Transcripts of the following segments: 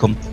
علیکم।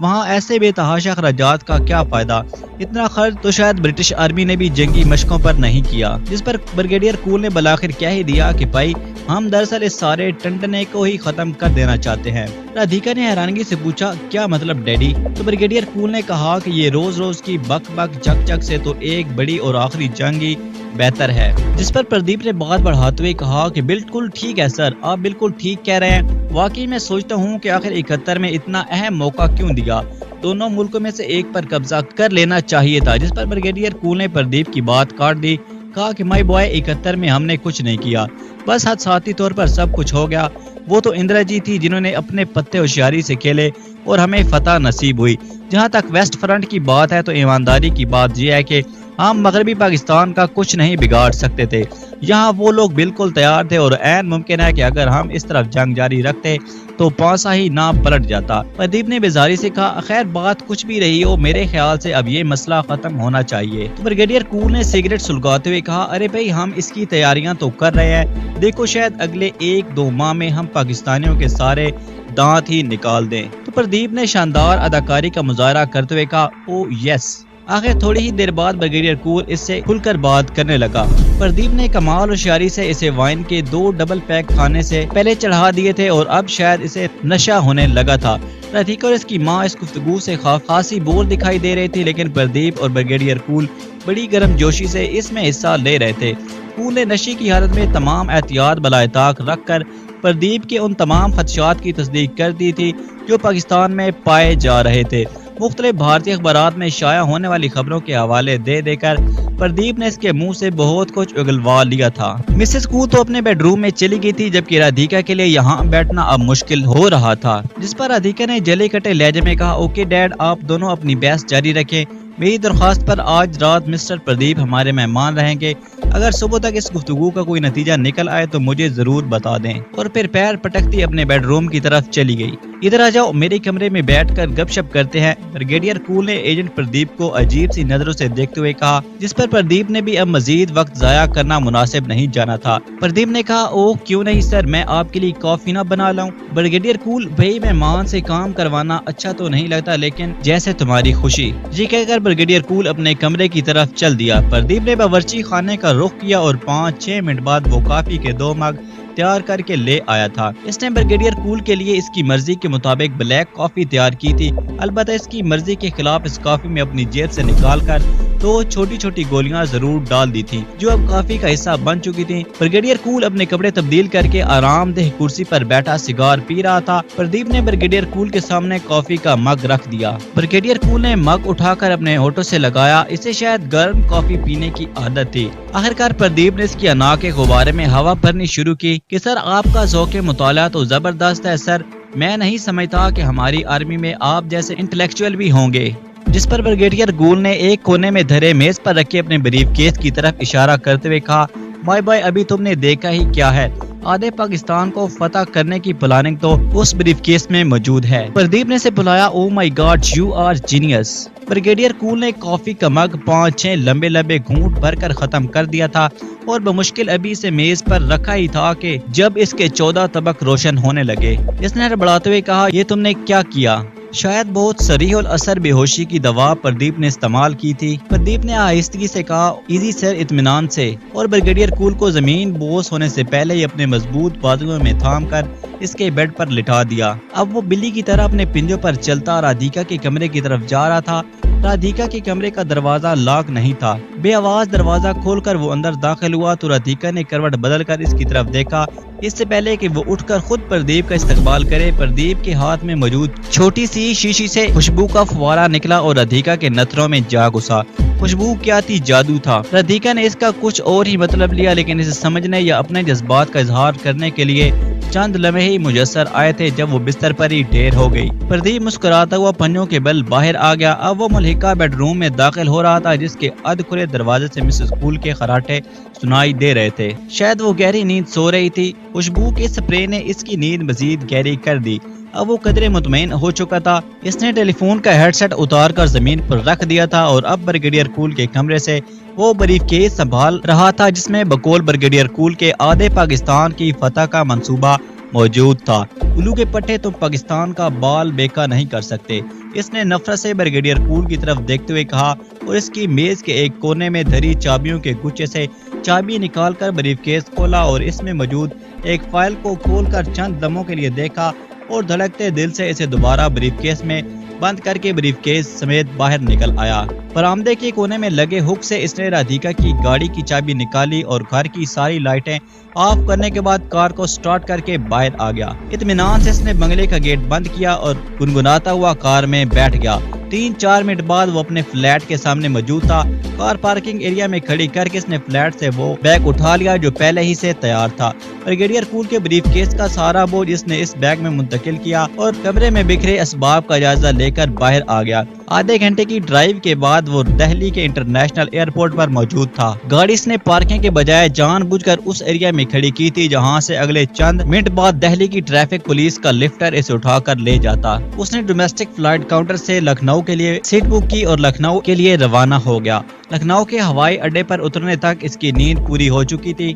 وہاں ایسے بے تحاشا اخراجات کا کیا فائدہ؟ اتنا خرچ تو شاید برٹش آرمی نے بھی جنگی مشقوں پر نہیں کیا، جس پر بریگیڈیئر کول نے بالآخر کہہ ہی دیا کہ بھائی ہم دراصل اس سارے ٹنٹنے کو ہی ختم کر دینا چاہتے ہیں۔ رادھیکا نے حیرانگی سے پوچھا کیا مطلب ڈیڈی؟ تو بریگیڈیئر کول نے کہا کہ یہ روز روز کی بک بک چک چک سے تو ایک بڑی اور آخری جنگ ہی بہتر ہے، جس پر پردیپ نے بات بڑھاتے ہوئے کہا کہ بالکل ٹھیک ہے سر، آپ بالکل ٹھیک کہہ رہے ہیں، واقعی میں سوچتا ہوں کہ آخر 71 میں اتنا اہم موقع کیوں دیا، دونوں ملکوں میں سے ایک پر قبضہ کر لینا چاہیے تھا، جس پر بریگیڈیئر کول نے پردیپ کی بات کاٹ دی، کہا کہ مائی بوائے 71 میں ہم نے کچھ نہیں کیا، بس حادثاتی طور پر سب کچھ ہو گیا، وہ تو اندرا جی تھی جنہوں نے اپنے پتے ہوشیاری سے کھیلے اور ہمیں فتح نصیب ہوئی۔ جہاں تک ویسٹ فرنٹ کی بات ہے تو ایمانداری کی بات یہ ہے کہ ہم مغربی پاکستان کا کچھ نہیں بگاڑ سکتے تھے، یہاں وہ لوگ بالکل تیار تھے اور عین ممکن ہے کہ اگر ہم اس طرف جنگ جاری رکھتے تو پانسا ہی نہ پلٹ جاتا۔ پردیپ نے بیزاری سے کہا خیر بات کچھ بھی رہی ہو، میرے خیال سے اب یہ مسئلہ ختم ہونا چاہیے۔ تو بریگیڈیئر کول نے سگریٹ سلگاتے ہوئے کہا ارے بھائی ہم اس کی تیاریاں تو کر رہے ہیں، دیکھو شاید اگلے 1-2 ماہ میں ہم پاکستانیوں کے سارے دانت ہی نکال دیں۔ تو پردیپ نے شاندار اداکاری کا مظاہرہ کرتے ہوئے کہا او یس۔ آخر تھوڑی ہی دیر بعد بریگیڈیئر کول اس سے کھل کر بات کرنے لگا۔ پردیپ نے کمال ہوشیاری سے اسے وائن کے 2 ڈبل پیک کھانے سے پہلے چڑھا دیے تھے اور اب شاید اسے نشہ ہونے لگا تھا۔ رادھیکا اور اس کی ماں اس گفتگو سے خاصی بور دکھائی دے رہی تھی، لیکن پردیپ اور بریگیڈیئر کول بڑی گرم جوشی سے اس میں حصہ لے رہے تھے۔ کول نے نشے کی حالت میں تمام احتیاط بالائے طاق رکھ کر پردیپ کے ان تمام خدشات کی تصدیق کر دی تھی جو پاکستان میں پائے جا رہے تھے۔ مختلف بھارتی اخبارات میں شائع ہونے والی خبروں کے حوالے دے دے کر پردیپ نے اس کے منہ سے بہت کچھ اگلوا لیا تھا۔ مسز کول تو اپنے بیڈ روم میں چلی گئی تھی، جبکہ رادھیکا کے لیے یہاں بیٹھنا اب مشکل ہو رہا تھا، جس پر رادھیکا نے جلے کٹے لہجے میں کہا اوکے ڈیڈ آپ دونوں اپنی بحث جاری رکھیں، میری درخواست پر آج رات مسٹر پردیپ ہمارے مہمان رہیں گے، اگر صبح تک اس گفتگو کا کوئی نتیجہ نکل آئے تو مجھے ضرور بتا دیں، اور پھر پیر پٹکتی اپنے بیڈ روم کی طرف چلی گئی۔ ادھر آ جاؤ میرے کمرے میں بیٹھ کر گپ شپ کرتے ہیں، بریگیڈیئر کول نے ایجنٹ پردیپ کو عجیب سی نظروں سے دیکھتے ہوئے کہا، جس پر پردیپ نے بھی اب مزید وقت ضائع کرنا مناسب نہیں جانا تھا۔ پردیپ نے کہا اوہ کیوں نہیں سر، میں آپ کے لیے کافی نہ بنا لاؤں؟ بریگیڈیئر کول بھائی مہمان سے کام کروانا اچھا تو نہیں لگتا، لیکن جیسے تمہاری خوشی، یہ کہہ کر بریگیڈیئر کول اپنے کمرے کی طرف چل دیا۔ پردیپ نے باورچی خانے کا رخ کیا اور 5-6 منٹ بعد وہ کافی کے 2 مگ تیار کر کے لے آیا تھا۔ اس نے بریگیڈیئر کول کے لیے اس کی مرضی کے مطابق بلیک کافی تیار کی تھی، البتہ اس کی مرضی کے خلاف اس کافی میں اپنی جیب سے نکال کر 2 چھوٹی چھوٹی گولیاں ضرور ڈال دی تھی جو اب کافی کا حصہ بن چکی تھی۔ بریگیڈیئر کول اپنے کپڑے تبدیل کر کے آرام دہ کرسی پر بیٹھا سگار پی رہا تھا۔ پردیپ نے بریگیڈیئر کول کے سامنے کافی کا مگ رکھ دیا۔ بریگیڈیئر کول نے مگ اٹھا کر اپنے ہونٹوں سے لگایا، اسے شاید گرم کافی پینے کی عادت تھی۔ آخرکار پردیپ نے اس کی انا کے غبارے میں ہوا بھرنی شروع کی کہ سر آپ کا ذوق مطالعہ تو زبردست ہے سر، میں نہیں سمجھتا کہ ہماری آرمی میں آپ جیسے انٹلیکچوئل بھی ہوں گے۔ جس پر بریگیڈیئر کول نے ایک کونے میں دھرے میز پر رکھے اپنے بریف کیس کی طرف اشارہ کرتے ہوئے کہا مائی بھائی ابھی تم نے دیکھا ہی کیا ہے، آدھے پاکستان کو فتح کرنے کی پلاننگ تو اس بریف کیس میں موجود ہے۔ پردیپ نے سے بلایا oh my God you are genius. Brigadier Kaul نے کافی کا مگ 5-6 لمبے لمبے گھونٹ بھر کر ختم کر دیا تھا اور بمشکل ابھی اسے میز پر رکھا ہی تھا کہ جب اس کے 14 طبق روشن ہونے لگے۔ اس نے بڑھاتے ہوئے کہا یہ تم نے کیا کیا؟ شاید بہت سریح الاثر بے ہوشی کی دوا پردیپ نے استعمال کی تھی۔ پردیپ نے آہستگی سے کہا ایزی سر، اطمینان سے، اور بریگیڈیئر کول کو زمین بوس ہونے سے پہلے ہی اپنے مضبوط بازوؤں میں تھام کر اس کے بیڈ پر لٹا دیا۔ اب وہ بلی کی طرح اپنے پنجوں پر چلتا رادھیکا کے کمرے کی طرف جا رہا تھا۔ رادھیکا کے کمرے کا دروازہ لاک نہیں تھا۔ بے آواز دروازہ کھول کر وہ اندر داخل ہوا تو رادھیکا نے کروٹ بدل کر اس کی طرف دیکھا۔ اس سے پہلے کہ وہ اٹھ کر خود پردیپ کا استقبال کرے، پردیپ کے ہاتھ میں موجود چھوٹی سی شیشی سے خوشبو کا فوارہ نکلا اور رادھیکا کے نتھروں میں جا گھسا۔ خوشبو کیا تھی؟ جادو تھا۔ رادھیکا نے اس کا کچھ اور ہی مطلب لیا، لیکن اسے سمجھنے یا اپنے جذبات کا اظہار کرنے کے لیے چند لمحے ہی میسر آئے تھے جب وہ بستر پر ہی ڈھیر ہو گئی۔ پردیپ مسکراتا ہوا پنجوں کے بل باہر آ گیا۔ اب وہ ملحقہ بیڈ روم میں داخل ہو رہا تھا جس کے ادھ کھلے دروازے سے مسز کول کے خراٹے سنائی دے رہے تھے۔ شاید وہ گہری نیند سو رہی تھی۔ خوشبو کے سپرے نے اس کی نیند مزید گہری کر دی۔ اب وہ قدرے مطمئن ہو چکا تھا۔ اس نے ٹیلی فون کا ہیڈ سیٹ اتار کر زمین پر رکھ دیا تھا اور اب بریگیڈیئر کول کے کمرے سے وہ بریف کیس سنبھال رہا تھا جس میں بقول بریگیڈیئر کول کے آدھے پاکستان کی فتح کا منصوبہ موجود تھا۔ الو کے پٹھے تم پاکستان کا بال بیکا نہیں کر سکتے، اس نے نفرت سے بریگیڈیئر کول کی طرف دیکھتے ہوئے کہا اور اس کی میز کے ایک کونے میں دھری چابیوں کے گچھے سے چابی نکال کر بریف کیس کھولا اور اس میں موجود ایک فائل کو کھول کر چند لمحوں کے لیے دیکھا اور دھڑکتے دل سے اسے دوبارہ بریف کیس میں بند کر کے بریف کیس سمیت باہر نکل آیا۔ برآمدے کے کونے میں لگے ہک سے اس نے رادھیکا کی گاڑی کی چابی نکالی اور گھر کی ساری لائٹیں آف کرنے کے بعد کار کو سٹارٹ کر کے باہر آ گیا۔ اطمینان سے اس نے بنگلے کا گیٹ بند کیا اور گنگناتا ہوا کار میں بیٹھ گیا۔ 3-4 منٹ بعد وہ اپنے فلیٹ کے سامنے موجود تھا۔ کار پارکنگ ایریا میں کھڑی کر کے اس نے فلیٹ سے وہ بیگ اٹھا لیا جو پہلے ہی سے تیار تھا۔ بریگیڈیئر کول کے بریف کیس کا سارا بوجھ اس نے اس بیگ میں منتقل کیا اور کمرے میں بکھرے اسباب کا جائزہ لے کر باہر آ گیا۔ آدھے گھنٹے کی ڈرائیو کے بعد وہ دہلی کے انٹرنیشنل ایئرپورٹ پر موجود تھا۔ گاڑی اس نے پارکنگ کے بجائے جان بوجھ کر اس ایریا میں کھڑی کی تھی جہاں سے اگلے چند منٹ بعد دہلی کی ٹریفک پولیس کا لفٹر اسے اٹھا کر لے جاتا۔ اس نے ڈومیسٹک فلائٹ کاؤنٹر سے لکھنؤ کے لیے سیٹ بک کی اور لکھنؤ کے لیے روانہ ہو گیا۔ لکھنؤ کے ہوائی اڈے پر اترنے تک اس کی نیند پوری ہو چکی تھی۔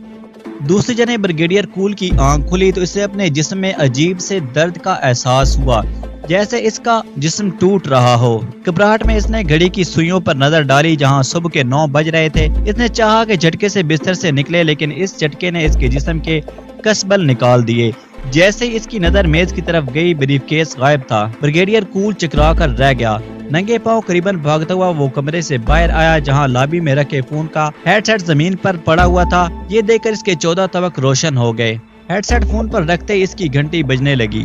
دوسری جانب بریگیڈیئر کول کی آنکھ کھلی تو اسے اپنے جسم میں عجیب سے درد کا احساس ہوا، جیسے اس کا جسم ٹوٹ رہا ہو۔ گھبراہٹ میں اس نے گھڑی کی سوئیوں پر نظر ڈالی جہاں صبح کے 9 بج رہے تھے۔ اس نے چاہا کہ جھٹکے سے بستر سے نکلے لیکن اس جھٹکے نے اس کے جسم کے کسبل نکال دیے۔ جیسے ہی اس کی نظر میز کی طرف گئی بریف کیس غائب تھا۔ بریگیڈیئر کول چکرا کر رہ گیا۔ ننگے پاؤں قریباً بھاگتا ہوا وہ کمرے سے باہر آیا جہاں لابی میں رکھے فون کا ہیڈ سیٹ زمین پر پڑا ہوا تھا۔ یہ دیکھ کر اس کے 14 طبق روشن ہو گئے۔ ہیڈ سیٹ فون پر رکھتے ہی اس کی گھنٹی بجنے لگی۔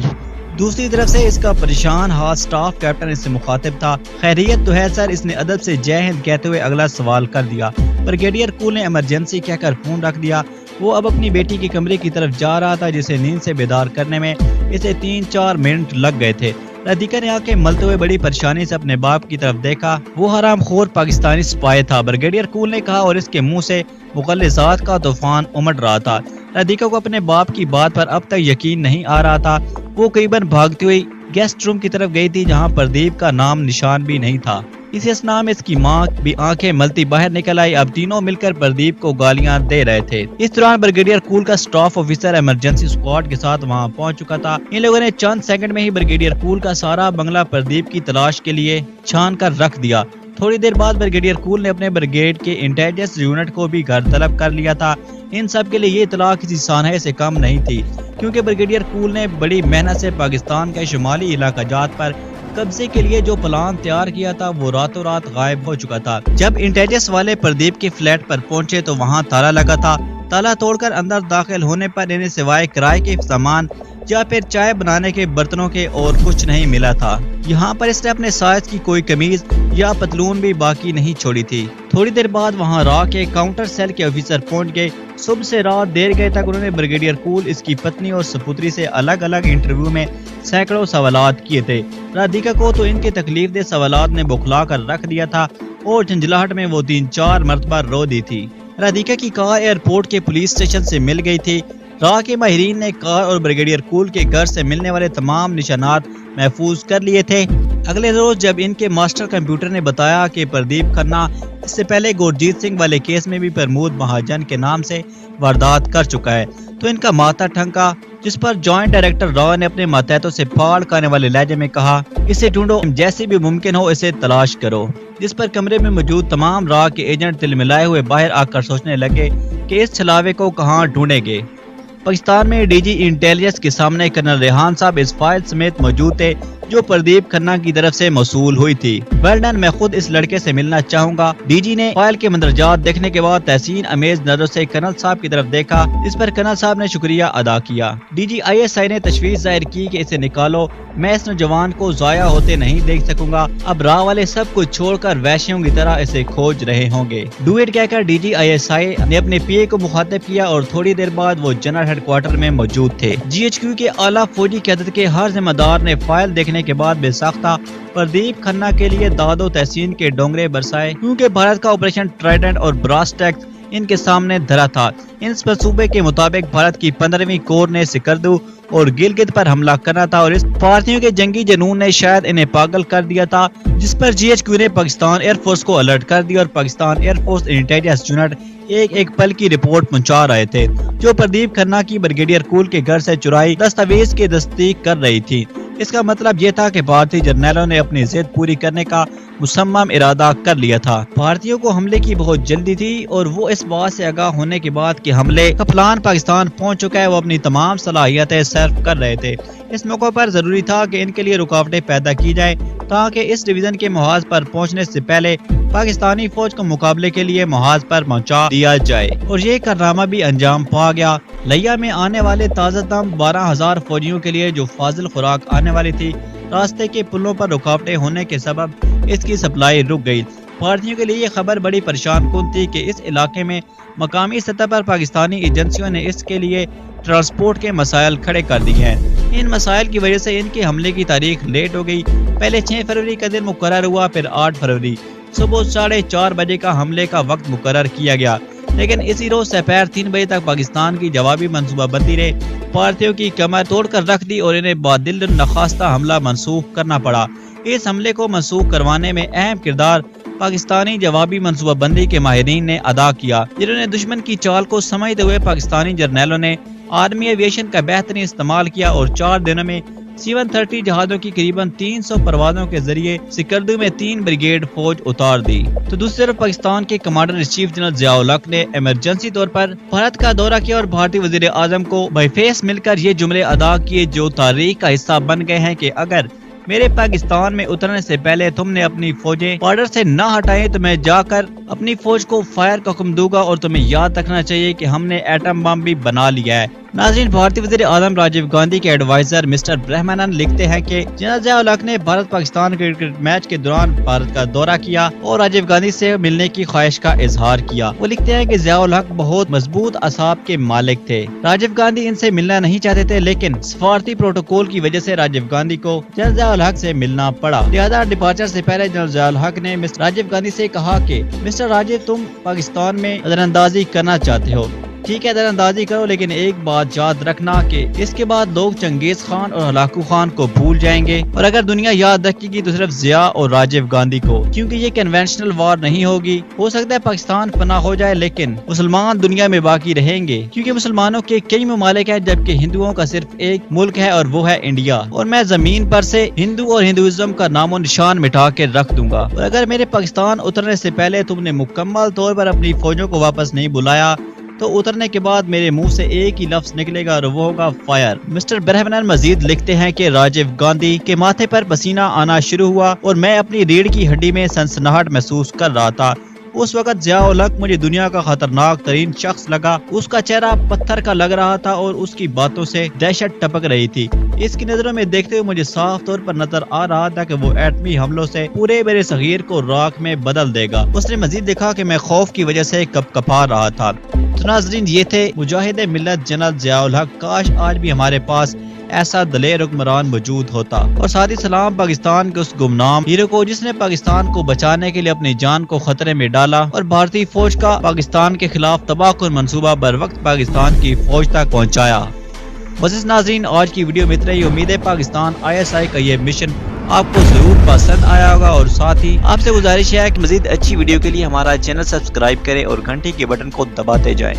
دوسری طرف سے اس کا پریشان ہاتھ سٹاف کیپٹن اس سے مخاطب تھا۔ خیریت تو ہے سر، اس نے ادب سے جے ہند کہتے ہوئے اگلا سوال کر دیا۔ بریگیڈیئر کول نے ایمرجنسی کہہ کر فون رکھ دیا۔ وہ اب اپنی بیٹی کے کمرے کی طرف جا رہا تھا جسے نیند سے بیدار کرنے میں اسے 3-4 منٹ لگ گئے تھے۔ رادھیکا نے آنکھیں ملتے ہوئے بڑی پریشانی سے اپنے باپ کی طرف دیکھا۔ وہ حرام خور پاکستانی سپاہی تھا، بریگیڈیئر کول نے کہا اور اس کے منہ سے مغالطات کا طوفان امڑ رہا تھا۔ رادھیکا کو اپنے باپ کی بات پر اب تک یقین نہیں آ رہا تھا۔ وہ قریباً بھاگتی ہوئی گیسٹ روم کی طرف گئی تھی جہاں پردیپ کا نام نشان بھی نہیں تھا۔ اسی اسنا میں اس کی ماں بھی آنکھیں ملتی باہر نکل آئی۔ اب تینوں مل کر پردیپ کو گالیاں دے رہے تھے۔ اس دوران بریگیڈیئر کول کا سٹاف آفیسر ایمرجنسی اسکواڈ کے ساتھ وہاں پہنچ چکا تھا۔ ان لوگوں نے چند سیکنڈ میں ہی بریگیڈیئر کول کا سارا بنگلہ پردیپ کی تلاش کے لیے چھان کر رکھ دیا۔ تھوڑی دیر بعد بریگیڈیئر کول نے اپنے بریگیڈ کے انٹیلیجنس یونٹ کو بھی گھر طلب کر لیا تھا۔ ان سب کے لیے یہ اطلاع کسی سانحے سے کم نہیں تھی کیونکہ بریگیڈیئر کول نے بڑی محنت سے پاکستان کے شمالی علاقہ جات پر قبضے کے لیے جو پلان تیار کیا تھا وہ راتوں رات غائب ہو چکا تھا۔ جب انٹیلیجنس والے پردیپ کے فلیٹ پر پہنچے تو وہاں تالا لگا تھا۔ تالا توڑ کر اندر داخل ہونے پر انہیں سوائے کرائے کے سامان یا پھر چائے بنانے کے برتنوں کے اور کچھ نہیں ملا تھا۔ یہاں پر اس نے اپنے سائز کی کوئی قمیض یا پتلون بھی باقی نہیں چھوڑی تھی۔ تھوڑی دیر بعد وہاں راہ کے کاؤنٹر سیل کے آفیسر پہنچ گئے۔ صبح سے رات دیر گئے تک انہوں نے بریگیڈیئر کول، اس کی پتنی اور سپوتری سے الگ الگ انٹرویو میں سینکڑوں سوالات کیے تھے۔ رادھیکا کو تو ان کے تکلیف دہ سوالات نے بخلا کر رکھ دیا تھا اور جھنجھلاہٹ میں وہ 3-4 مرتبہ رو دی تھی۔ رادھیکا کی کار ایئرپورٹ کے پولیس اسٹیشن سے مل گئی تھی۔ راہ کے ماہرین نے کار اور بریگیڈیئر کول کے گھر سے ملنے والے تمام نشانات محفوظ کر لیے تھے۔ اگلے روز جب ان کے ماسٹر کمپیوٹر نے بتایا کہ پردیپ کھنہ اس سے پہلے گورجیت سنگھ والے کیس میں بھی پرمود مہاجن کے نام سے واردات کر چکا ہے تو ان کا ماتھا ٹھنکا، جس پر جوائنٹ ڈائریکٹر راؤ نے اپنے ماتحتوں سے پھاڑ کھانے والے لہجے میں کہا، اسے ڈھونڈو، جیسے بھی ممکن ہو اسے تلاش کرو۔ جس پر کمرے میں موجود تمام راہ کے ایجنٹ دل ملائے ہوئے باہر آ کر سوچنے لگے کہ اس چھلاوے کو کہاں ڈھونڈیں گے۔ پاکستان میں ڈی جی انٹیلیجنس کے سامنے کرنل ریحان صاحب اس فائل سمیت موجود تھے جو پردیپ کھنہ کی طرف سے موصول ہوئی تھی۔ ویلڈن، میں خود اس لڑکے سے ملنا چاہوں گا۔ ڈی جی نے فائل کے مندرجات دیکھنے کے بعد تحسین امیز نظروں سے کرنل صاحب کی طرف دیکھا، اس پر کرنل صاحب نے شکریہ ادا کیا۔ ڈی جی ISI نے تشویش ظاہر کی کہ اسے نکالو، میں اس نوجوان کو ضائع ہوتے نہیں دیکھ سکوں گا۔ اب راہ والے سب کچھ چھوڑ کر وحشیوں کی طرح اسے کھوج رہے ہوں گے۔ ڈو اٹ کہہ کر ڈی جی ISI نے اپنے PA کو مخاطب کیا اور تھوڑی دیر بعد وہ جنرل ہیڈ کوارٹر میں موجود تھے۔ GHQ کے اعلیٰ فوجی قیادت کے ہر ذمہ دار نے فائل دیکھنے کے بعد بے ساختہ پردیپ کھنہ کے لیے داد و تحسین کے ڈونگرے برسائے کیونکہ بھارت کا آپریشن ٹرائیڈنٹ اور براس ٹیکس ان کے سامنے دھرا تھا۔ اس منصوبے کے مطابق بھارت کی 15ویں کور نے سکردو اور گلگت پر حملہ کرنا تھا اور اس بھارتیوں کے جنگی جنون نے شاید انہیں پاگل کر دیا تھا، جس پر GHQ نے پاکستان ایئر فورس کو الرٹ کر دیا اور Pakistan air force intelligence unit ایک ایک پل کی رپورٹ پہنچا رہے تھے، جو پردیپ کھنہ کی بریگیڈیئر کول کے گھر سے چرائی دستاویز کی تصدیق کر رہی تھی۔ اس کا مطلب یہ تھا کہ بھارتی جرنیلوں نے اپنی ضد پوری کرنے کا مصمم ارادہ کر لیا تھا۔ بھارتیوں کو حملے کی بہت جلدی تھی اور وہ اس بات سے آگاہ ہونے کے بعد کہ حملے کا پلان پاکستان پہنچ چکا ہے، وہ اپنی تمام صلاحیتیں صرف کر رہے تھے۔ اس موقع پر ضروری تھا کہ ان کے لیے رکاوٹیں پیدا کی جائیں تاکہ اس ڈویژن کے محاذ پر پہنچنے سے پہلے پاکستانی فوج کو مقابلے کے لیے محاذ پر پہنچا دیا جائے، اور یہ کارنامہ بھی انجام پا گیا۔ لیا میں آنے والے تازہ دم 12,000 فوجیوں کے لیے جو فاضل خوراک آنے والی تھی، راستے کے پلوں پر رکاوٹیں ہونے کے سبب اس کی سپلائی رک گئی۔ بھارتیوں کے لیے یہ خبر بڑی پریشان کن تھی کہ اس علاقے میں مقامی سطح پر پاکستانی ایجنسیوں نے اس کے لیے ٹرانسپورٹ کے مسائل کھڑے کر دیے ہیں۔ ان مسائل کی وجہ سے ان کے حملے کی تاریخ لیٹ ہو گئی۔ پہلے 6 فروری کا دن مقرر ہوا، پھر 8 فروری صبح 4:30 بجے کا حملے کا وقت مقرر کیا گیا، لیکن اسی روز سپہر 3 بجے تک پاکستان کی جوابی منصوبہ بندی نے بھارتیوں کی کمر توڑ کر رکھ دی اور انہیں بادل نخواستہ حملہ منسوخ کرنا پڑا۔ اس حملے کو منسوخ کروانے میں اہم کردار پاکستانی جوابی منصوبہ بندی کے ماہرین نے ادا کیا، جنہوں نے دشمن کی چال کو سمجھتے ہوئے پاکستانی جرنیلوں نے آرمی ایویشن کا بہترین استعمال کیا اور 4 دنوں میں 730 جہازوں کی قریباً 300 پروازوں کے ذریعے سکردو میں 3 بریگیڈ فوج اتار دی۔ تو دوسری طرف پاکستان کے commander in chief general Zia الحق نے ایمرجنسی طور پر بھارت کا دورہ کیا اور بھارتی وزیر اعظم کو بائی فیس مل کر یہ جملے ادا کیے جو تاریخ کا حصہ بن گئے ہیں کہ اگر میرے پاکستان میں اترنے سے پہلے تم نے اپنی فوجیں بارڈر سے نہ ہٹائیں تو میں جا کر اپنی فوج کو فائر کا حکم دوں گا، اور تمہیں یاد رکھنا چاہیے کہ ہم نے ایٹم بم بھی بنا لیا ہے۔ ناظرین، بھارتی وزیر اعظم راجیو گاندھی کے ایڈوائزر مسٹر برہمانند لکھتے ہیں کہ جنرل ضیاء الحق نے بھارت پاکستان کرکٹ میچ کے دوران بھارت کا دورہ کیا اور راجیو گاندھی سے ملنے کی خواہش کا اظہار کیا۔ وہ لکھتے ہیں کہ ضیاء الحق بہت مضبوط اعصاب کے مالک تھے۔ راجیو گاندھی ان سے ملنا نہیں چاہتے تھے، لیکن سفارتی پروٹوکول کی وجہ سے راجیو گاندھی کو جنرل ضیاء الحق سے ملنا پڑا۔ لہذا ڈپارچر سے پہلے جنرل ضیاء الحق نے مسٹر راجیو گاندھی سے کہا کہ مسٹر راجیو، تم پاکستان میں نظر اندازی کرنا چاہتے ہو، ٹھیک ہے نظر اندازی کرو، لیکن ایک بات یاد رکھنا کہ اس کے بعد لوگ چنگیز خان اور ہلاکو خان کو بھول جائیں گے، اور اگر دنیا یاد رکھے گی تو صرف ضیاء اور راجیو گاندھی کو، کیونکہ یہ کنونشنل وار نہیں ہوگی۔ ہو سکتا ہے پاکستان فنا ہو جائے لیکن مسلمان دنیا میں باقی رہیں گے، کیونکہ مسلمانوں کے کئی ممالک ہیں جبکہ ہندوؤں کا صرف ایک ملک ہے اور وہ ہے انڈیا، اور میں زمین پر سے ہندو اور ہندوازم کا نام و نشان مٹا کے رکھ دوں گا۔ اور اگر میرے پاکستان اترنے سے پہلے تم نے مکمل طور پر اپنی فوجوں کو واپس نہیں بلایا تو اترنے کے بعد میرے منہ سے ایک ہی لفظ نکلے گا اور وہ ہوگا فائر۔ مسٹر برہمانند مزید لکھتے ہیں کہ راجیو گاندھی کے ماتھے پر پسینہ آنا شروع ہوا اور میں اپنی ریڑھ کی ہڈی میں سنسناہٹ محسوس کر رہا تھا۔ اس وقت ضیاء الحق مجھے دنیا کا خطرناک ترین شخص لگا۔ اس کا چہرہ پتھر کا لگ رہا تھا اور اس کی باتوں سے دہشت ٹپک رہی تھی۔ اس کی نظروں میں دیکھتے ہوئے مجھے صاف طور پر نظر آ رہا تھا کہ وہ ایٹمی حملوں سے پورے بر صغیر کو راکھ میں بدل دے گا۔ اس نے مزید دیکھا کہ میں خوف کی وجہ سے کپ کپا رہا تھا۔ تو ناظرین، یہ تھے مجاہد ملت جنرل ضیاء الحق۔ کاش آج بھی ہمارے پاس ایسا دلیر حکمران موجود ہوتا۔ اور ساتھ ہی سلام پاکستان کے اس گمنام ہیرو کو جس نے پاکستان کو بچانے کے لیے اپنی جان کو خطرے میں ڈالا اور بھارتی فوج کا پاکستان کے خلاف تباہ کن منصوبہ بر وقت پاکستان کی فوج تک پہنچایا۔ بس ناظرین، آج کی ویڈیو میں اتنا ہی۔ امید ہے پاکستان ISI کا یہ مشن آپ کو ضرور پسند آیا ہوگا، اور ساتھ ہی آپ سے گزارش ہے کہ مزید اچھی ویڈیو کے لیے ہمارا چینل سبسکرائب کریں اور گھنٹی کے بٹن کو دباتے جائیں۔